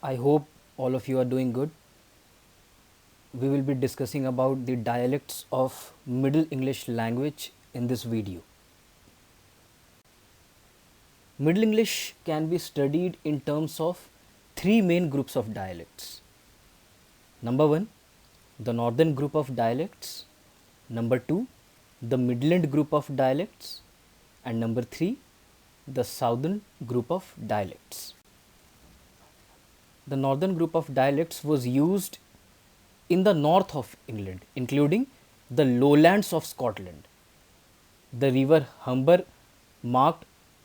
I hope all of you are doing good. We will be discussing about the dialects of Middle English language in this video. Middle English can be studied in terms of three main groups of dialects. Number one, the northern group of dialects. Number two, the Midland group of dialects. And number three, the southern group of dialects. The northern group of dialects was used in the north of England, including the lowlands of Scotland. The river Humber marked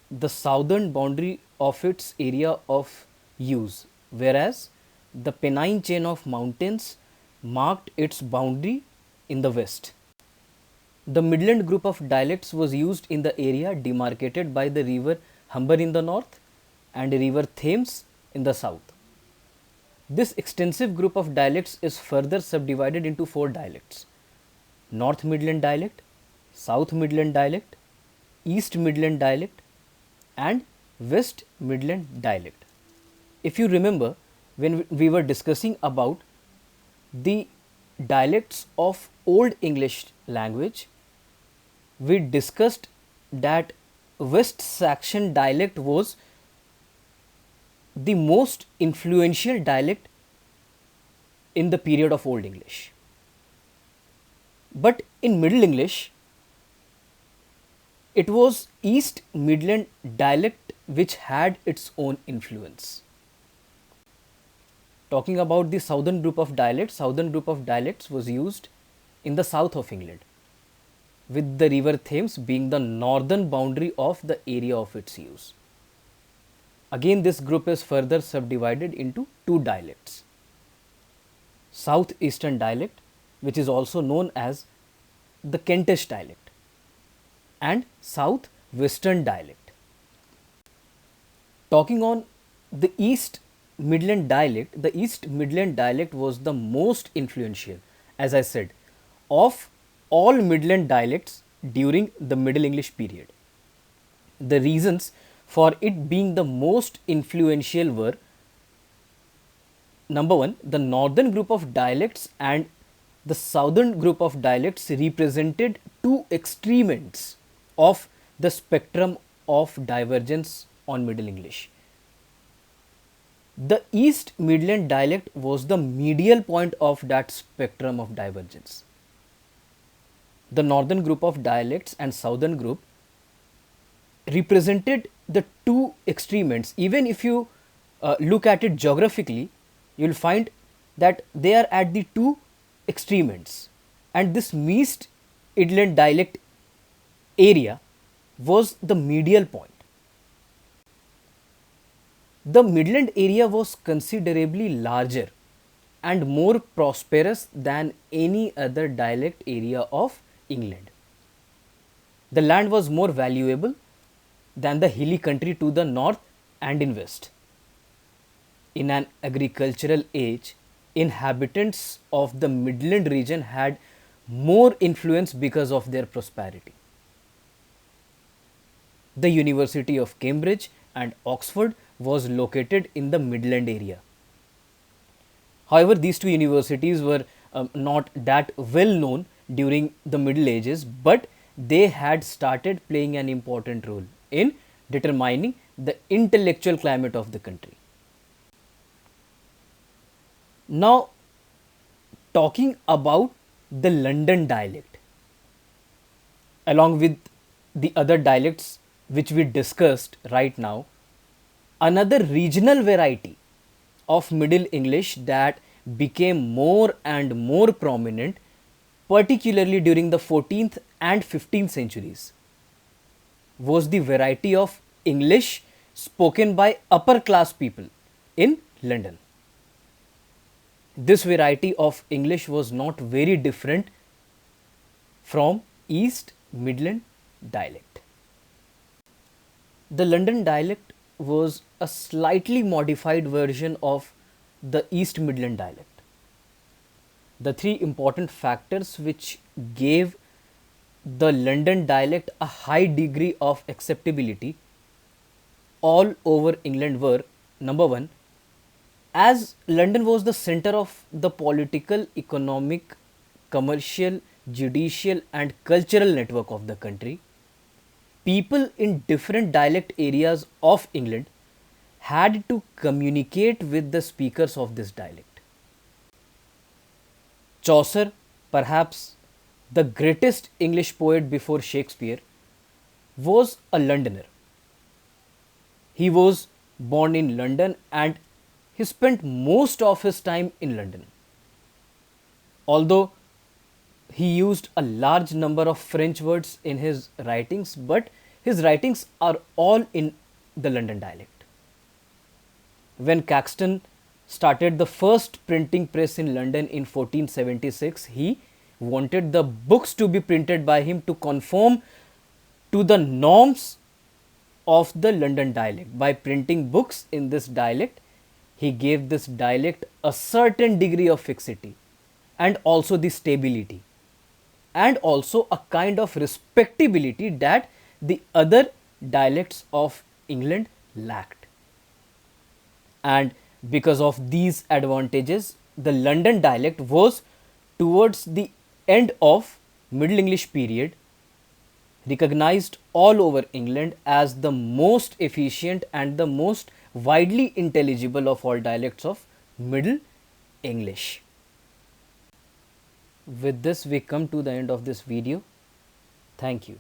the southern boundary of its area of use, whereas the Pennine chain of mountains marked its boundary in the west. The Midland group of dialects was used in the area demarcated by the river Humber in the north and river Thames in the south. This extensive group of dialects is further subdivided into four dialects: North Midland dialect, South Midland dialect, East Midland dialect, and West Midland dialect. If you remember, when we were discussing about the dialects of Old English language, we discussed that West Saxon dialect was the most influential dialect in the period of Old English. But in Middle English, it was East Midland dialect which had its own influence. Talking about the southern group of dialects was used in the south of England, with the river Thames being the northern boundary of the area of its use. Again, this group is further subdivided into two dialects: Southeastern dialect, which is also known as the Kentish dialect, and Southwestern dialect. Talking on the East Midland dialect was the most influential, as I said, of all Midland dialects during the Middle English period. The reasons for it being the most influential were: number one, the northern group of dialects and the southern group of dialects represented two extreme ends of the spectrum of divergence on Middle English. The East Midland dialect was the medial point of that spectrum of divergence. The northern group of dialects and southern group represented the two extreme ends. Even if you look at it geographically, you will find that they are at the two extreme ends. And this East Midland dialect area was the medial point. The Midland area was considerably larger and more prosperous than any other dialect area of England. The land was more valuable than the hilly country to the north and in west. In an agricultural age, inhabitants of the Midland region had more influence because of their prosperity. The University of Cambridge and Oxford was located in the Midland area. However, these two universities were not that well known during the Middle Ages, but they had started playing an important role in determining the intellectual climate of the country. Now, talking about the London dialect, along with the other dialects which we discussed right now, another regional variety of Middle English that became more and more prominent, particularly during the 14th and 15th centuries, was the variety of English spoken by upper class people in London. This variety of English was not very different from East Midland dialect. The London dialect was a slightly modified version of the East Midland dialect. The three important factors which gave the London dialect a high degree of acceptability all over England were: number one, As London was the center of the political, economic, commercial, judicial, and cultural network of the country, people in different dialect areas of England had to communicate with the speakers of this dialect. Chaucer, perhaps the greatest English poet before Shakespeare, was a Londoner. He was born in London and he spent most of his time in London. Although he used a large number of French words in his writings, but his writings are all in the London dialect. When Caxton started the first printing press in London in 1476, he wanted the books to be printed by him to conform to the norms of the London dialect. By printing books in this dialect, he gave this dialect a certain degree of fixity and also the stability and also a kind of respectability that the other dialects of England lacked. And because of these advantages, the London dialect was towards the end of Middle English period recognized all over England as the most efficient and the most widely intelligible of all dialects of Middle English. With this, we come to the end of this video. Thank you.